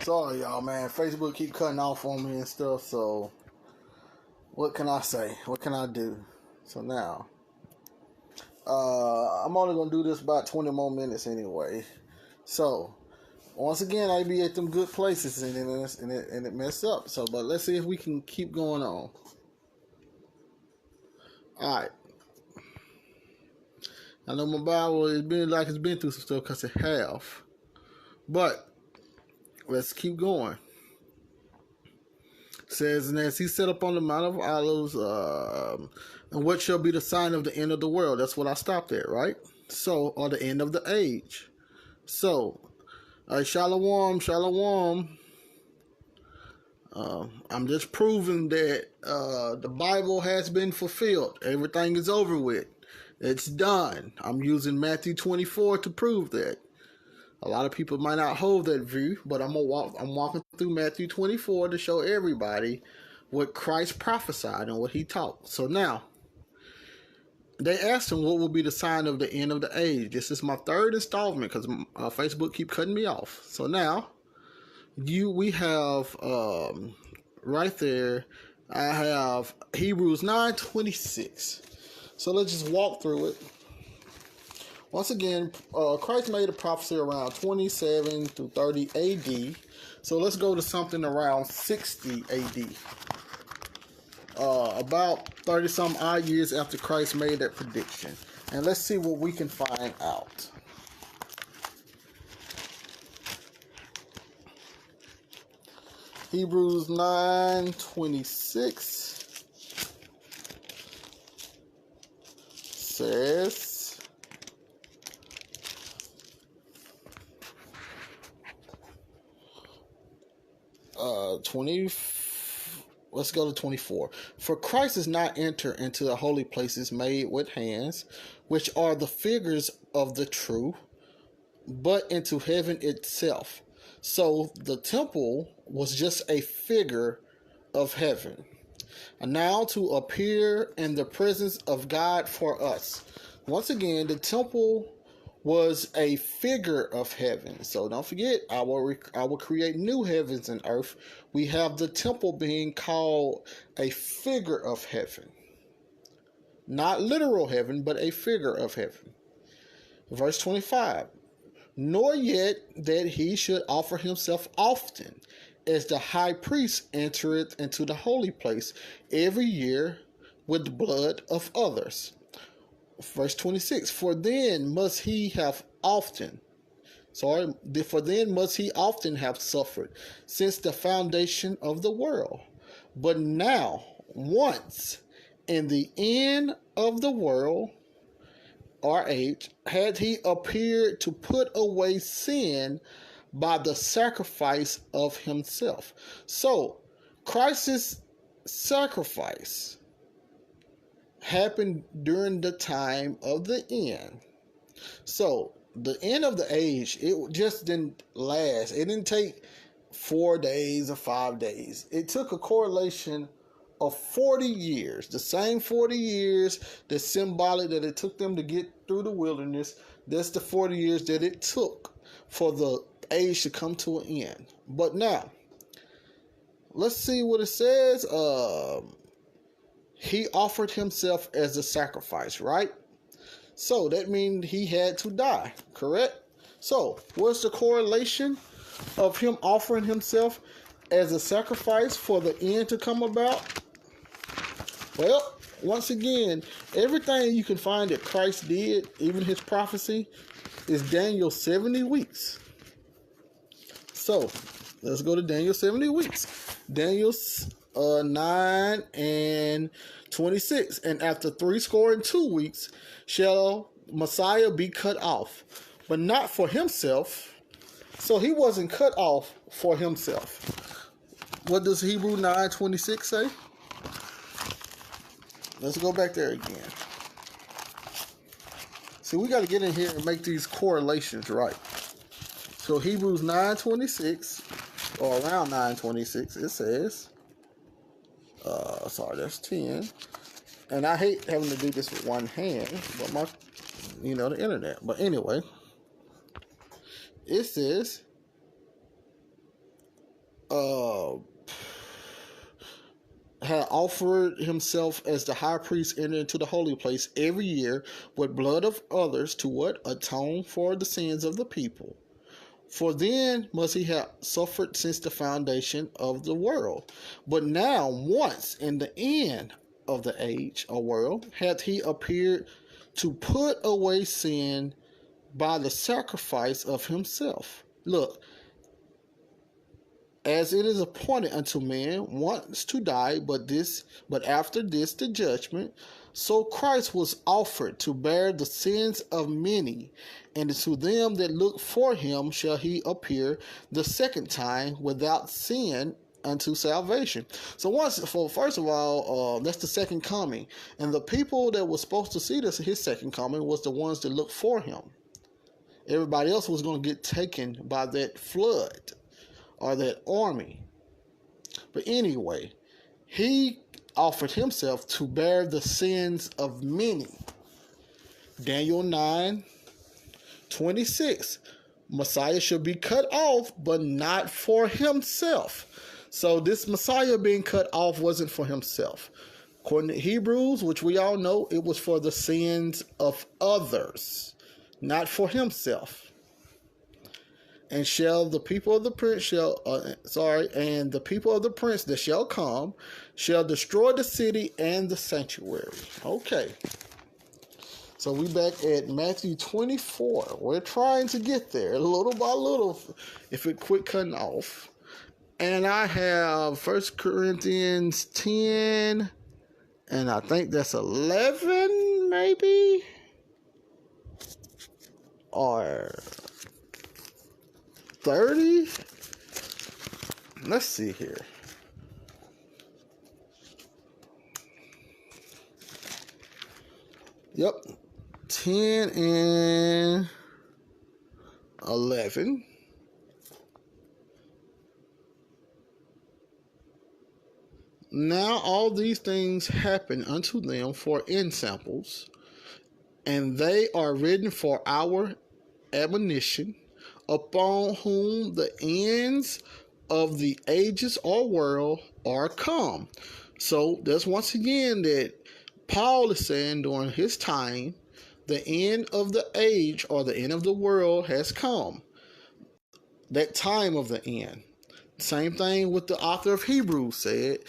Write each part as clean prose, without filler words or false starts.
Sorry, y'all, man. Facebook keep cutting off on me and stuff, so what can I say? What can I do? So now, I'm only going to do this about 20 more minutes anyway. So, once again, I be at them good places and it messed up. So, but let's see if we can keep going on. Alright. I know my Bible it's been through some stuff because it have. But let's keep going. It says, and as he set up on the Mount of Olives, and what shall be the sign of the end of the world? That's what I stopped at, right? So, or the end of the age. So, shalom. I'm just proving that the Bible has been fulfilled. Everything is over with. It's done. I'm using Matthew 24 to prove that. A lot of people might not hold that view, but I'm walking through Matthew 24 to show everybody what Christ prophesied and what he taught. So now, they asked him what will be the sign of the end of the age. This is my third installment because Facebook keep cutting me off. So now, we have right there, I have Hebrews 9:26. So let's just walk through it. Once again, Christ made a prophecy around 27 through 30 AD. So let's go to something around 60 AD. About 30 some odd years after Christ made that prediction. And let's see what we can find out. Hebrews 9:26 says, let's go to 24. For Christ is not entered into the holy places made with hands, which are the figures of the true, but into heaven itself. So the temple was just a figure of heaven. And now to appear in the presence of God for us. Once again, the temple was a figure of heaven. So don't forget, I will create new heavens and earth. We have the temple being called a figure of heaven. Not literal heaven, but a figure of heaven. Verse 25. Nor yet that he should offer himself often, as the high priest entereth into the holy place every year with the blood of others. Verse 26, for then must he often have suffered since the foundation of the world. But now, once in the end of the world, or age, had he appeared to put away sin by the sacrifice of himself. So, Christ's sacrifice happened during the time of the end. So, the end of the age, it just didn't last. It didn't take 4 days or 5 days. It took a correlation of 40 years. The same 40 years that's symbolic that it took them to get through the wilderness. That's the 40 years that it took for the age to come to an end. But now, let's see what it says. He offered himself as a sacrifice, right? So that means he had to die, correct? So what's the correlation of him offering himself as a sacrifice for the end to come about? Well, once again, everything you can find that Christ did, even his prophecy, is Daniel 70 weeks. So let's go to Daniel 70 weeks. Daniel 9:26. And after 62 weeks shall Messiah be cut off, but not for himself. So he wasn't cut off for himself. What does Hebrew 9:26 say? Let's go back there again. See, we got to get in here and make these correlations right. So Hebrews 9:26, or around 9:26, it says, that's 10. And I hate having to do this with one hand, but the internet. But anyway, it says, uh, had offered himself as the high priest enter into the holy place every year with blood of others to what? Atone for the sins of the people. For then must he have suffered since the foundation of the world. But now, once in the end of the age or world, hath he appeared to put away sin by the sacrifice of himself. Look, as it is appointed unto man once to die, but after this the judgment. So Christ was offered to bear the sins of many, and to them that look for him shall he appear the second time without sin unto salvation. So first of all, that's the second coming, and the people that were supposed to see this his second coming was the ones that looked for him. Everybody else was going to get taken by that flood or that army. But anyway, he offered himself to bear the sins of many. Daniel 9:26. Messiah should be cut off, but not for himself. So this Messiah being cut off wasn't for himself. According to Hebrews, which we all know, it was for the sins of others, not for himself. And the people of the prince that shall come shall destroy the city and the sanctuary. Okay. So we back at Matthew 24. We're trying to get there little by little if it quit cutting off. And I have 1 Corinthians 10, and I think that's 11 maybe? Or 30? Let's see here. Yep. 10 and 11. Now all these things happen unto them for ensamples, and they are written for our admonition, upon whom the ends of the ages or world are come. So that's once again that Paul is saying during his time, the end of the age or the end of the world has come. That time of the end. Same thing with the author of Hebrews said.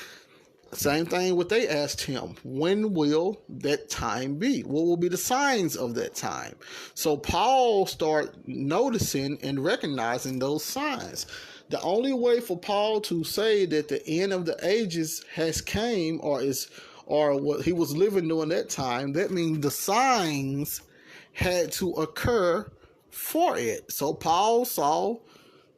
Same thing what they asked him. When will that time be? What will be the signs of that time? So Paul started noticing and recognizing those signs. The only way for Paul to say that the end of the ages has came or what he was living during that time, that means the signs had to occur for it. So Paul saw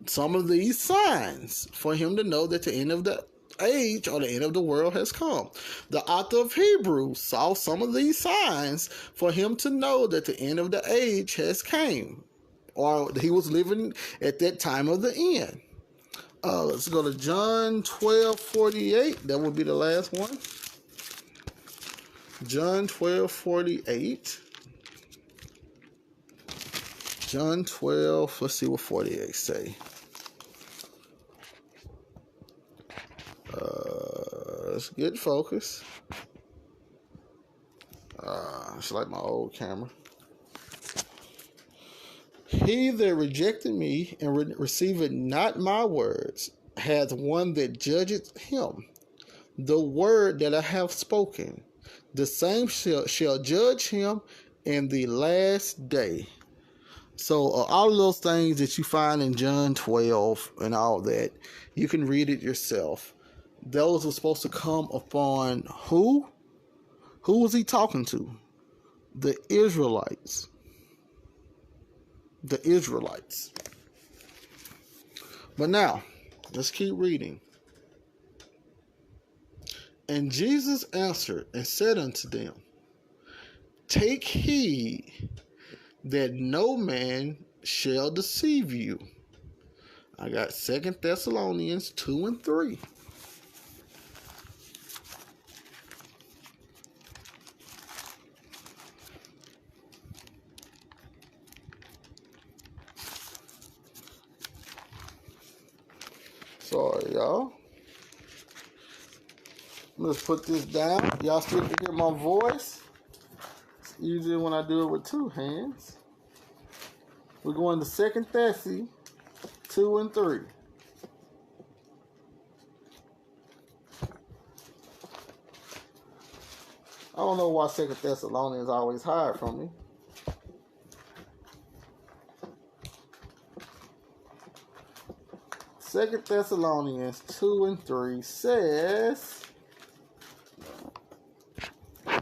some of these signs for him to know that the end of the age or the end of the world has come. The author of Hebrews saw some of these signs for him to know that the end of the age has came, or he was living at that time of the end. Let's go to John 12:48. That would be the last one. John 12:48. John 12. Let's see what 48 say. Let's get focused. It's like my old camera. He that rejected me and receiveth not my words hath one that judgeth him. The word that I have spoken, the same shall judge him in the last day. So all of those things that you find in John 12 and all that, you can read it yourself. Those were supposed to come upon who? Who was he talking to? The Israelites. The Israelites. But now, let's keep reading. And Jesus answered and said unto them, take heed that no man shall deceive you. I got 2 Thessalonians 2 and 3. Sorry, y'all. Let's put this down. Y'all still can hear my voice. It's easier when I do it with two hands. We're going to 2 Thessalonians 2 and 3. I don't know why 2 Thessalonians is always hard from me. Second Thessalonians 2 and 3 says, all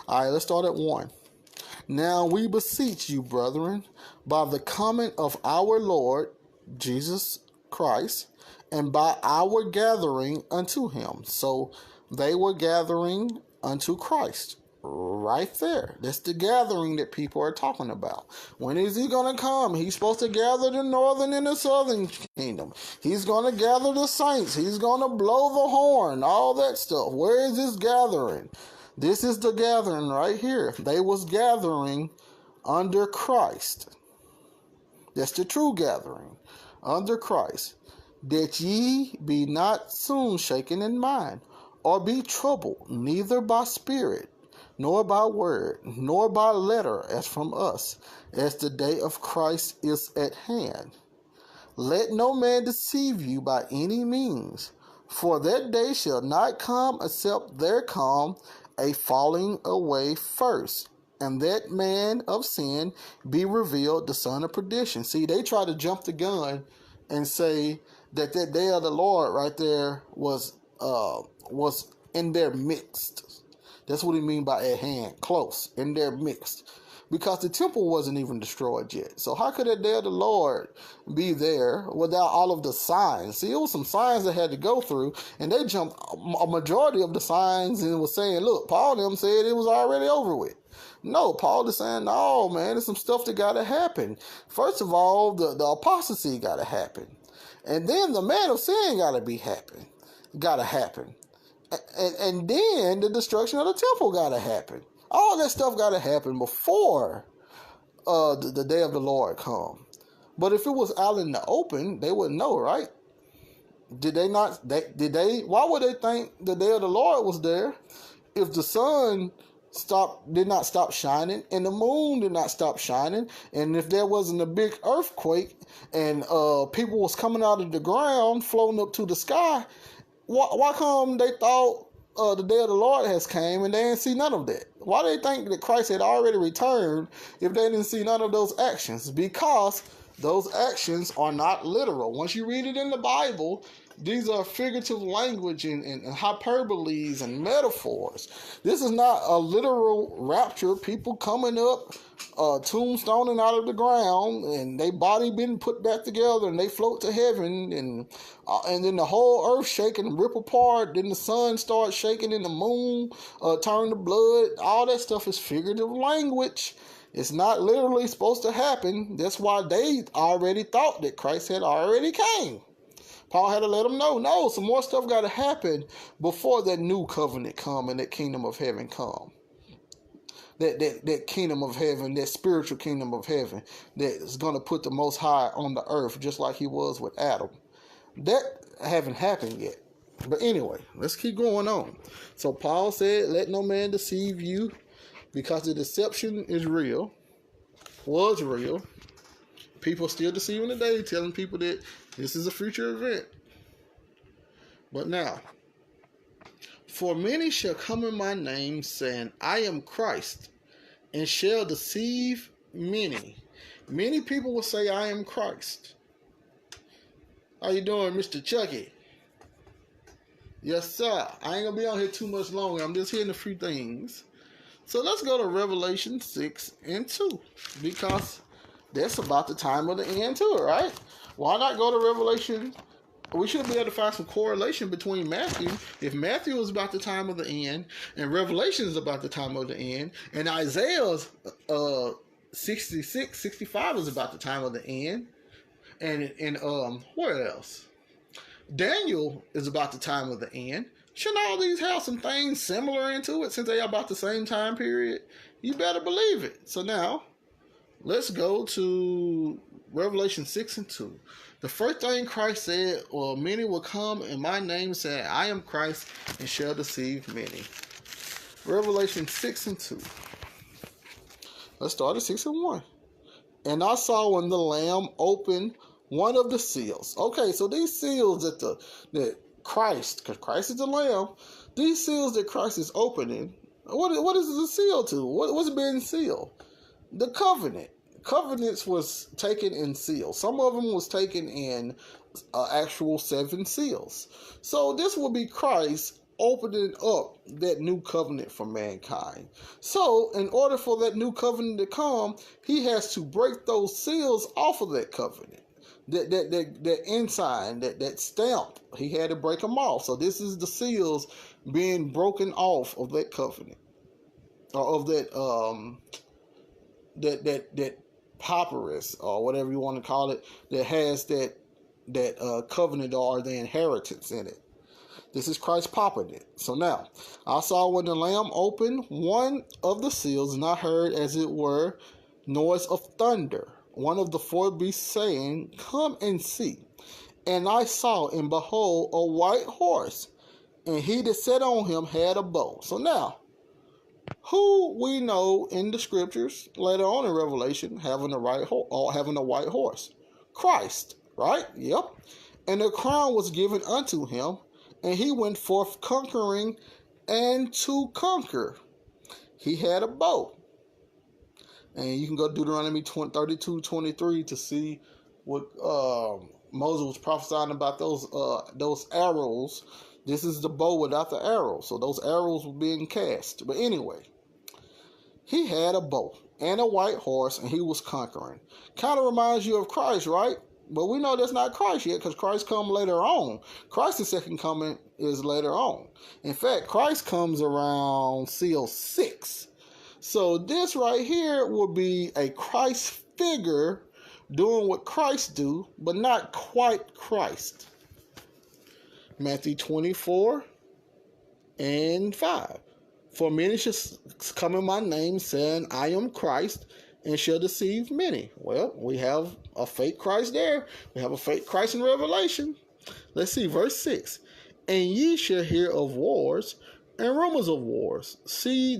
right, let's start at 1. Now we beseech you, brethren, by the coming of our Lord Jesus Christ, and by our gathering unto him. So they were gathering unto Christ. Right there. That's the gathering that people are talking about. When is he going to come? He's supposed to gather the northern and the southern kingdom. He's going to gather the saints. He's going to blow the horn. All that stuff. Where is this gathering? This is the gathering right here. They was gathering under Christ. That's the true gathering. Under Christ. That ye be not soon shaken in mind, or be troubled, neither by spirit, nor by word, nor by letter, as from us, as the day of Christ is at hand. Let no man deceive you by any means, for that day shall not come except there come a falling away first, and that man of sin be revealed, the son of perdition. See, they try to jump the gun and say that day of the Lord right there was in their midst. That's what he mean by at hand, close, in their midst. Because the temple wasn't even destroyed yet. So how could that day of the Lord be there without all of the signs? See, it was some signs they had to go through, and they jumped a majority of the signs and was saying, look, Paul and them said it was already over with. No, Paul is saying, no, man, there's some stuff that got to happen. First of all, the apostasy got to happen. And then the man of sin got to happen. And then the destruction of the temple got to happen. All that stuff got to happen before the day of the Lord come. But if it was out in the open, they wouldn't know, right? Did they not? Why would they think the day of the Lord was there if the sun did not stop shining and the moon did not stop shining, and if there wasn't a big earthquake and people was coming out of the ground floating up to the sky? Why come they thought the day of the Lord has came and they didn't see none of that? Why they think that Christ had already returned if they didn't see none of those actions? Because those actions are not literal. Once you read it in the Bible, these are figurative language and hyperboles and metaphors. This is not a literal rapture. People coming up, tombstoning out of the ground, and their body being put back together, and they float to heaven, and then the whole earth shake and rip apart. Then the sun starts shaking, and the moon turn to blood. All that stuff is figurative language. It's not literally supposed to happen. That's why they already thought that Christ had already came. Paul had to let them know, no, some more stuff got to happen before that new covenant come and that kingdom of heaven come. That kingdom of heaven, that spiritual kingdom of heaven that is going to put the Most High on the earth just like he was with Adam. That haven't happened yet. But anyway, let's keep going on. So Paul said, let no man deceive you, because the deception is real, was real. People still deceiving today, telling people that this is a future event. But now, for many shall come in my name, saying, I am Christ, and shall deceive many. Many people will say, I am Christ. How you doing, Mr. Chucky? Yes, sir. I ain't going to be on here too much longer. I'm just hitting a few things. So let's go to Revelation 6 and 2, because that's about the time of the end too, right? Why not go to Revelation? We should be able to find some correlation between Matthew. If Matthew is about the time of the end, and Revelation is about the time of the end, and Isaiah's 66, 65 is about the time of the end, and where else? Daniel is about the time of the end. Shouldn't all these have some things similar into it since they are about the same time period? You better believe it. So now, let's go to Revelation 6 and 2. The first thing Christ said, well, many will come in my name saying, I am Christ, and shall deceive many. Revelation 6 and 2. Let's start at 6 and 1. And I saw when the Lamb opened one of the seals. Okay, so these seals that Christ, because Christ is the Lamb, these seals that Christ is opening, what is the seal to? What's being sealed? The covenant. Covenants was taken in seals. Some of them was taken in actual 7 seals. So this will be Christ opening up that new covenant for mankind. So in order for that new covenant to come, he has to break those seals off of that covenant. That ensign, that stamp, he had to break them off. So this is the seals being broken off of that covenant, or of that papyrus, or whatever you want to call it, that has that covenant or the inheritance in it. This is Christ popping it. So now, I saw when the Lamb opened one of the seals, and I heard as it were noise of thunder, one of the 4 beasts saying, Come and see. And I saw, and behold, a white horse, and he that sat on him had a bow. So now, who we know in the scriptures later on in Revelation having a white horse? Christ, right? Yep. And the crown was given unto him, and he went forth conquering and to conquer. He had a bow. And you can go to Deuteronomy 32:23 to see what Moses was prophesying about those arrows. This is the bow without the arrows. So those arrows were being cast. But anyway, he had a bow and a white horse, and he was conquering. Kind of reminds you of Christ, right? But we know that's not Christ yet, because Christ comes later on. Christ's second coming is later on. In fact, Christ comes around seal 6. So this right here will be a Christ figure doing what Christ do, but not quite Christ. Matthew 24 and 5. For many shall come in my name, saying, I am Christ, and shall deceive many. Well, we have a fake Christ there. We have a fake Christ in Revelation. Let's see, verse 6. And ye shall hear of wars and rumors of wars. See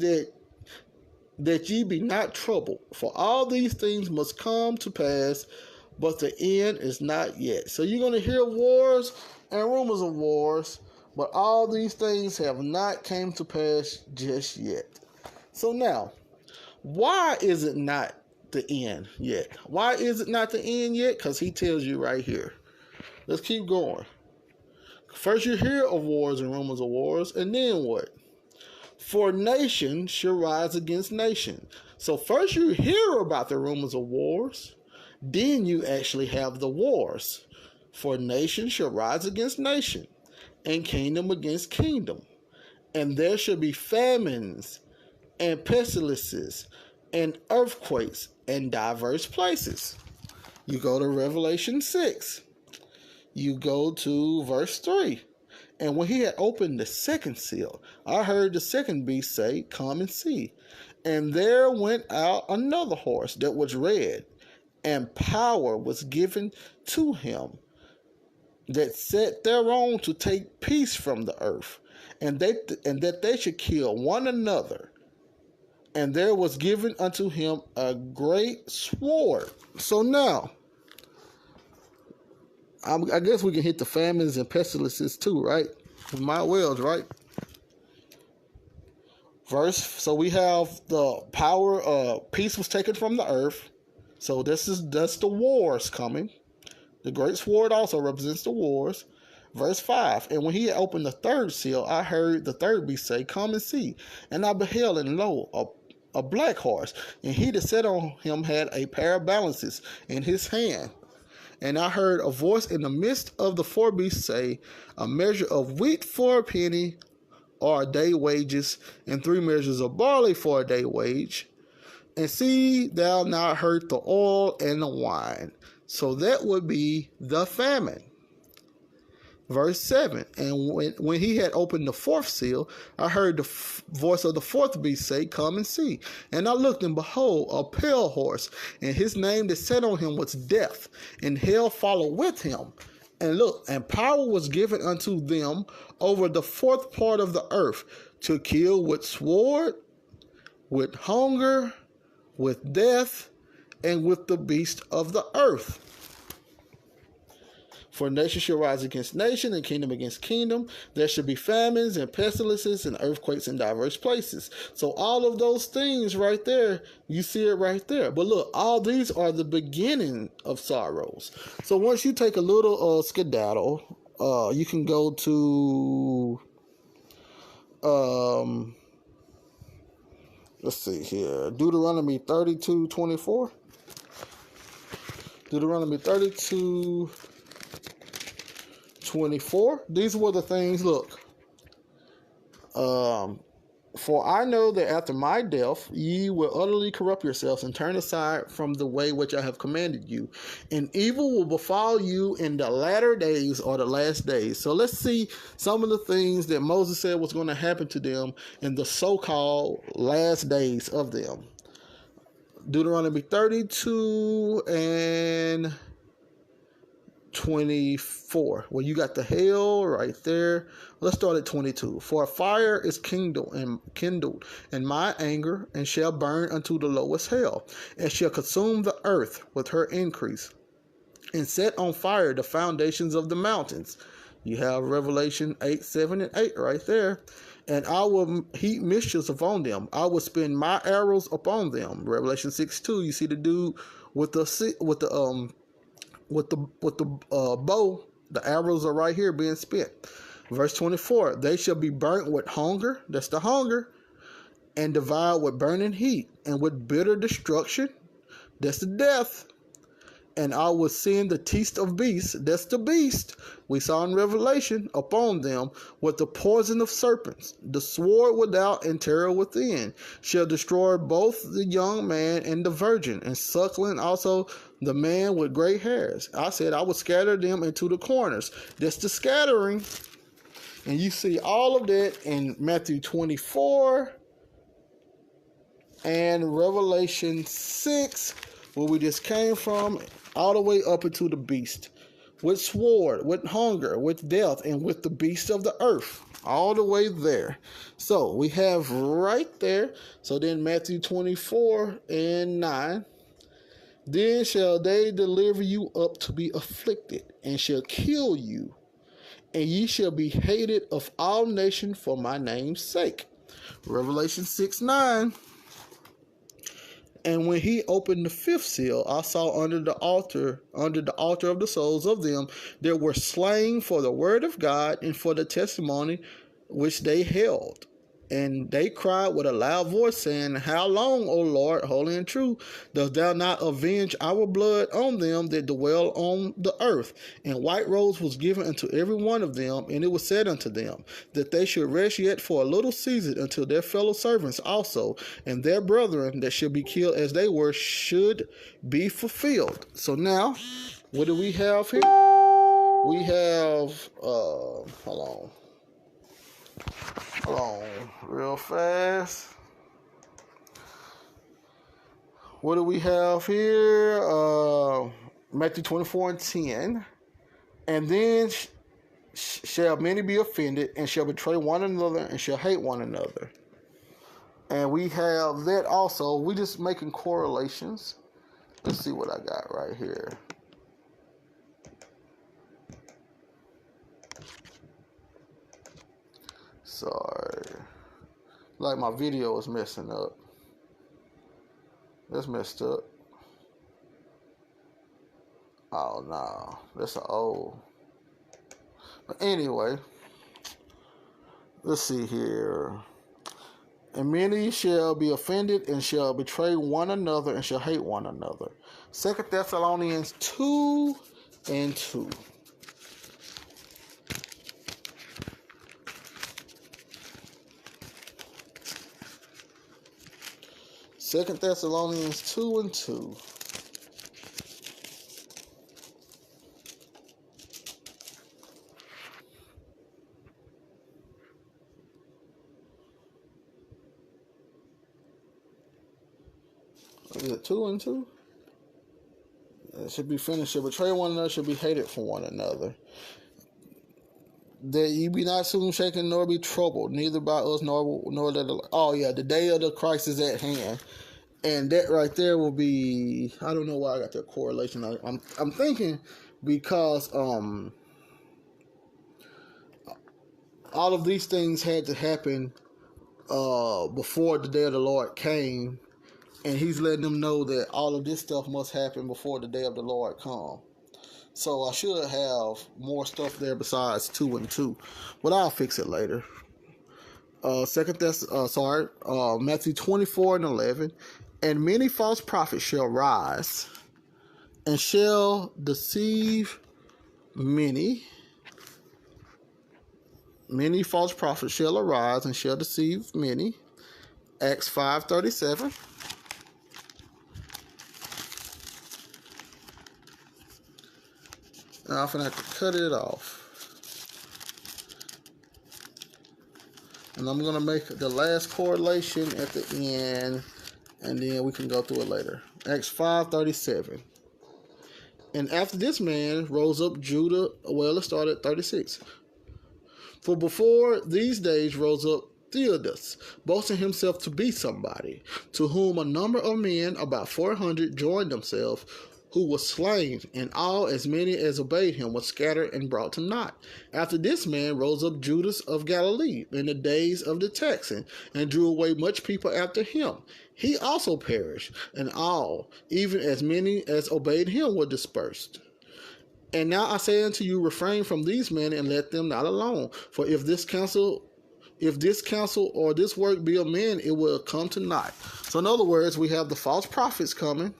that ye be not troubled, for all these things must come to pass, but the end is not yet. So you're going to hear wars and rumors of wars, but all these things have not came to pass just yet. So now, why is it not the end yet? Why is it not the end yet? Because he tells you right here. Let's keep going. First you hear of wars and rumors of wars, and then what? For nation shall rise against nation. So first you hear about the rumors of wars, then you actually have the wars. For nation shall rise against nation, and kingdom against kingdom. And there shall be famines, and pestilences, and earthquakes, in diverse places. You go to Revelation 6. You go to verse 3. And when he had opened the second seal, I heard the second beast say, Come and see. And there went out another horse that was red, and power was given to him that sat thereon to take peace from the earth, and that they should kill one another. And there was given unto him a great sword. So now, I guess we can hit the famines and pestilences too, right? We might well, right? So we have the power, peace was taken from the earth. So that's the wars coming. The great sword also represents the wars. Verse 5, and when he had opened the third seal, I heard the third beast say, Come and see. And I beheld, and lo, a black horse, and he that sat on him had a pair of balances in his hand. And I heard a voice in the midst of the 4 beasts say, A measure of wheat for a penny, or a day wages, and 3 measures of barley for a day wage. And see thou not hurt the oil and the wine. So that would be the famine. Verse 7, and when he had opened the fourth seal, I heard the voice of the fourth beast say, Come and see. And I looked, and behold, a pale horse, and his name that sat on him was Death, and hell followed with him. And look, and power was given unto them over the fourth part of the earth, to kill with sword, with hunger, with death, and with the beast of the earth. For nation shall rise against nation, and kingdom against kingdom. There shall be famines and pestilences and earthquakes in diverse places. So all of those things right there, you see it right there. But look, all these are the beginning of sorrows. So once you take a little skedaddle, you can go to, let's see here, Deuteronomy 32:24. Deuteronomy 32:24. These were the things, look. For I know that after my death ye will utterly corrupt yourselves and turn aside from the way which I have commanded you. And evil will befall you in the latter days or the last days. So let's see some of the things that Moses said was going to happen to them in the so-called last days of them. Deuteronomy 32:24. Well, you got the hell right there. Let's start at 22. For a fire is kindled in my anger, and shall burn unto the lowest hell, and shall consume the earth with her increase, and set on fire the foundations of the mountains. You have Revelation 8:7-8 right there. And I will heap mischiefs upon them. I will spend my arrows upon them. Revelation 6:2. You see the dude with the bow. The arrows are right here being spent. Verse 24. They shall be burnt with hunger. That's the hunger. And devoured with burning heat, and with bitter destruction. That's the death. And I will send the teeth of beasts, that's the beast we saw in Revelation, upon them with the poison of serpents. The sword without and terror within shall destroy both the young man and the virgin, and suckling also the man with gray hairs. I said I would scatter them into the corners. That's the scattering. And you see all of that in Matthew 24 and Revelation 6, where we just came from, all the way up into the beast, with sword, with hunger, with death, and with the beast of the earth, all the way there. So we have right there. So then Matthew 24:9, then shall they deliver you up to be afflicted, and shall kill you, and ye shall be hated of all nations for my name's sake. Revelation 6:9. And when he opened the fifth seal, I saw under the altar of the souls of them that were slain for the word of God and for the testimony which they held. And they cried with a loud voice, saying, How long, O Lord, holy and true, dost thou not avenge our blood on them that dwell on the earth? And white robes was given unto every one of them, and it was said unto them, that they should rest yet for a little season until their fellow servants also, and their brethren that should be killed as they were, should be fulfilled. So now, what do we have here? We have, hold on, real fast. What do we have here? Matthew 24:10. And then shall many be offended, and shall betray one another, and shall hate one another. And we have that also. We just making correlations. Let's see what I got right here. Sorry. Like my video is messing up. That's messed up. Oh no. That's an old. But anyway. Let's see here. And many shall be offended, and shall betray one another, and shall hate one another. 2 Thessalonians 2:2. 2 Thessalonians 2:2. Is it 2 and 2? It should be finished. Should betray one another, should be hated for one another. That ye be not soon shaken, nor be troubled, neither by us, nor that. Oh yeah, the day of the Christ is at hand, and that right there will be. I don't know why I got that correlation. I'm thinking because all of these things had to happen before the day of the Lord came, and He's letting them know that all of this stuff must happen before the day of the Lord come. So I should have more stuff there besides 2 and 2, but I'll fix it later. Matthew 24 and 11, and many false prophets shall rise, and shall deceive many. Many false prophets shall arise and shall deceive many. Acts 5:37. Now I'm going to have to cut it off. And I'm going to make the last correlation at the end, and then we can go through it later. Acts 5:37. And after this man rose up Judah, well, it started at 36. For before these days rose up Theodas, boasting himself to be somebody, to whom a number of men, about 400, joined themselves, who was slain, and all as many as obeyed him were scattered and brought to naught. After this man rose up Judas of Galilee in the days of the taxing, and drew away much people after him. He also perished, and all, even as many as obeyed him, were dispersed. And now I say unto you, refrain from these men, and let them not alone. For if this counsel or this work be of men, it will come to naught. So in other words, we have the false prophets coming,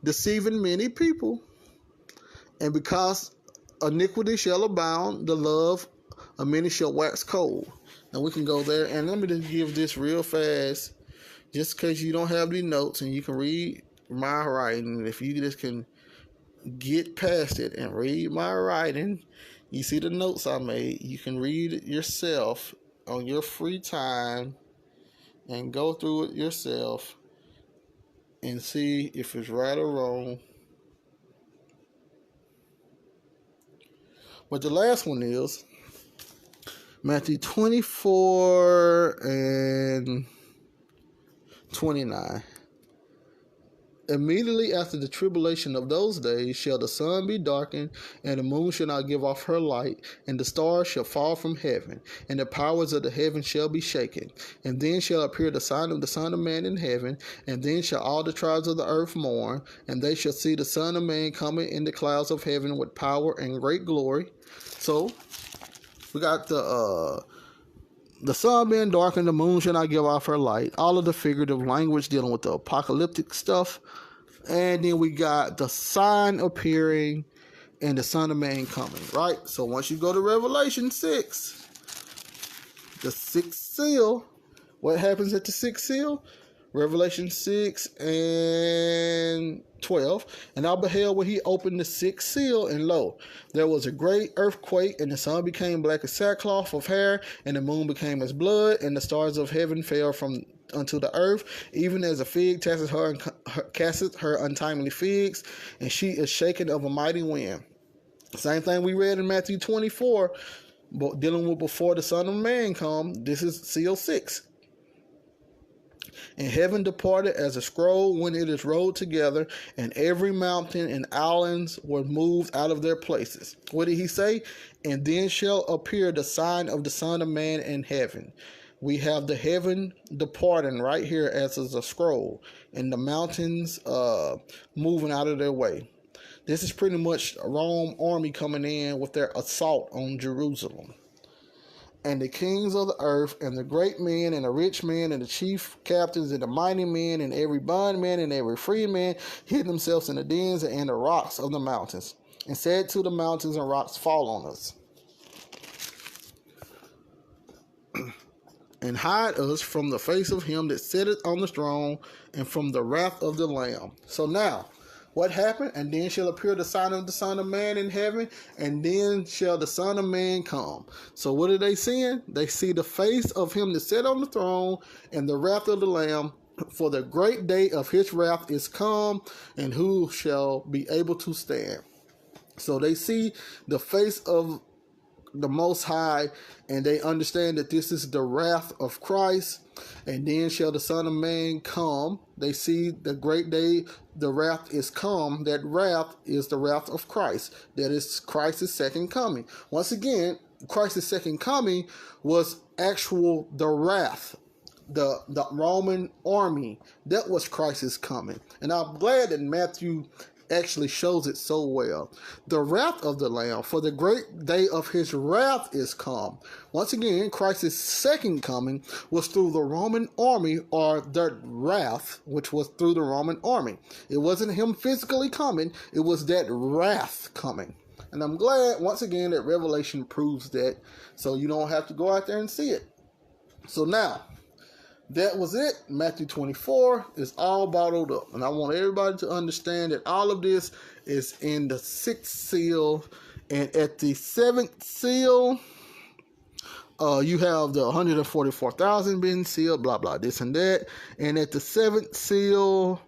deceiving many people, and because iniquity shall abound, the love of many shall wax cold. And we can go there, and let me just give this real fast, just in case you don't have any notes, and you can read my writing. If you just can get past it and read my writing, you see the notes I made, you can read it yourself on your free time and go through it yourself and see if it's right or wrong. But the last one is Matthew 24 and 29. Immediately after the tribulation of those days shall the sun be darkened, and the moon shall not give off her light, and the stars shall fall from heaven, and the powers of the heaven shall be shaken. And then shall appear the sign of the Son of Man in heaven, and then shall all the tribes of the earth mourn, and they shall see the Son of Man coming in the clouds of heaven with power and great glory. So, we got the sun being darkened, the moon shall not give off her light. All of the figurative language dealing with the apocalyptic stuff. And then we got the sign appearing and the Son of Man coming, right? So once you go to Revelation 6, the sixth seal, what happens at the sixth seal? Revelation 6 and 12. And I beheld when he opened the sixth seal, and lo, there was a great earthquake, and the sun became black as sackcloth of hair, and the moon became as blood, and the stars of heaven fell from unto the earth, even as a fig casteth her untimely figs, and she is shaken of a mighty wind. Same thing we read in Matthew 24, but dealing with before the Son of Man come. This is seal 6. And heaven departed as a scroll when it is rolled together, and every mountain and islands were moved out of their places. What did he say? And then shall appear the sign of the Son of Man in heaven. We have the heaven departing right here as a scroll, and the mountains moving out of their way. This is pretty much a Rome army coming in with their assault on Jerusalem. And the kings of the earth, and the great men, and the rich men, and the chief captains, and the mighty men, and every bondman, and every free man, hid themselves in the dens and in the rocks of the mountains, and said to the mountains and rocks, fall on us, and hide us from the face of him that sitteth on the throne, and from the wrath of the Lamb. So now, what happened? And then shall appear the sign of the Son of Man in heaven, and then shall the Son of Man come. So what are they seeing? They see the face of him that sat on the throne, and the wrath of the Lamb For the great day of his wrath is come, and who shall be able to stand? So they see the face of the Most High, and they understand that this is the wrath of Christ. And then shall the Son of Man come. They see the great day, the wrath is come. That wrath is the wrath of Christ. That is Christ's second coming. Once again, Christ's second coming was actual the wrath. The Roman army, that was Christ's coming. And I'm glad that Matthew actually shows it so well. The wrath of the Lamb, for the great day of his wrath is come. Once again, Christ's second coming was through the Roman army, or the wrath, which was through the Roman army. It wasn't him physically coming, it was that wrath coming. And I'm glad, once again, that Revelation proves that, so you don't have to go out there and see it. So now, that was it. Matthew 24 is all bottled up. And I want everybody to understand that all of this is in the 6th seal. And at the 7th seal, you have the 144,000 being sealed, blah, blah, this and that. And at the 7th seal,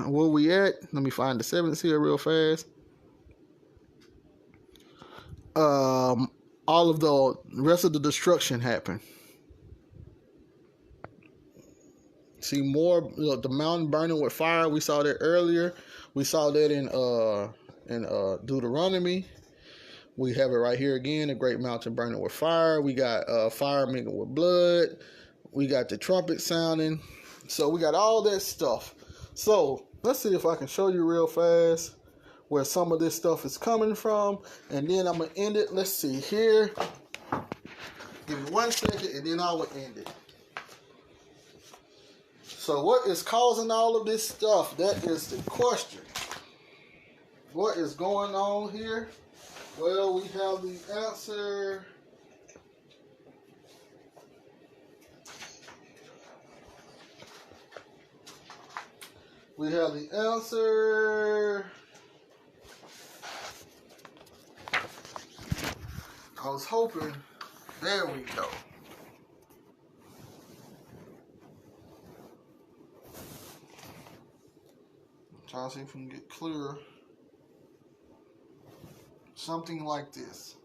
where we at? Let me find the 7th seal real fast. All of the rest of the destruction happened. See more, the mountain burning with fire. We saw that earlier. We saw that in Deuteronomy. We have it right here again. The great mountain burning with fire. We got fire mingled with blood. We got the trumpet sounding. So we got all that stuff. So let's see if I can show you real fast where some of this stuff is coming from. And then I'm going to end it. Let's see here. Give me 1 second and then I will end it. So what is causing all of this stuff? That is the question. What is going on here? Well, we have the answer. We have the answer. I was hoping. There we go. Try to see if we can get clearer. Something like this,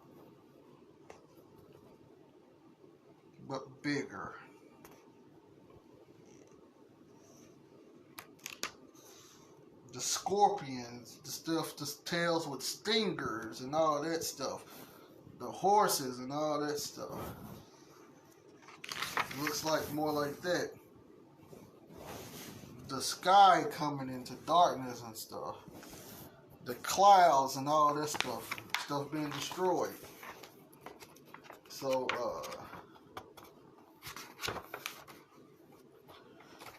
but bigger. The scorpions, the stuff, the tails with stingers and all that stuff. The horses and all that stuff. Looks like more like that. The sky coming into darkness and stuff. The clouds and all that stuff. Stuff being destroyed. So,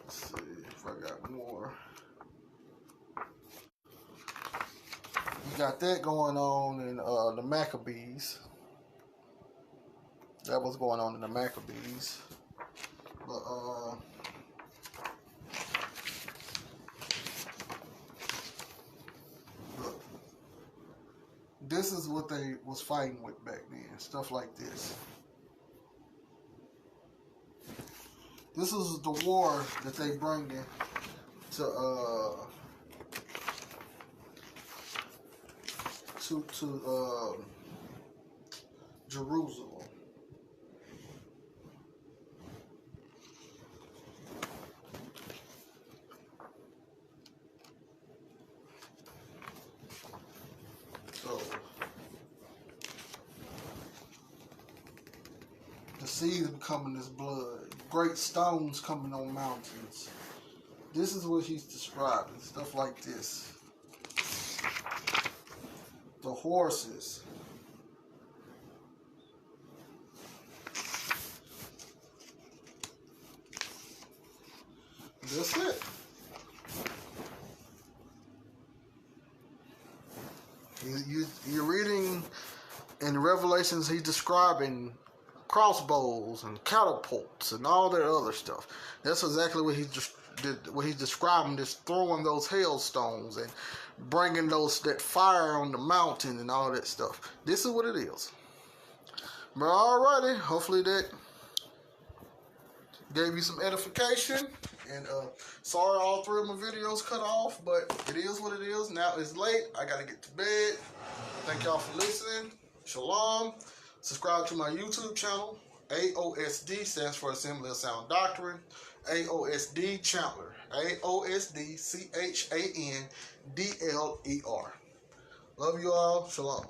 let's see if I got more. We got that going on in the Maccabees. That was going on in the Maccabees. But, this is what they was fighting with back then. Stuff like this. This is the war that they bring in to Jerusalem. So the seas becoming this blood, great stones coming on mountains. This is what he's describing, stuff like this. The horses. That's it. You're reading in Revelations, he's describing crossbows and catapults and all that other stuff. That's exactly what he just did. What he's describing, just throwing those hailstones and bringing that fire on the mountain and all that stuff. This is what it is. But alrighty, hopefully that gave you some edification. And sorry all three of my videos cut off, but it is what it is. Now it's late. I got to get to bed. Thank y'all for listening. Shalom. Subscribe to my YouTube channel. AOSD stands for Assembly of Sound Doctrine. AOSD Chandler. AOSD CHANDLER. Love you all. Shalom.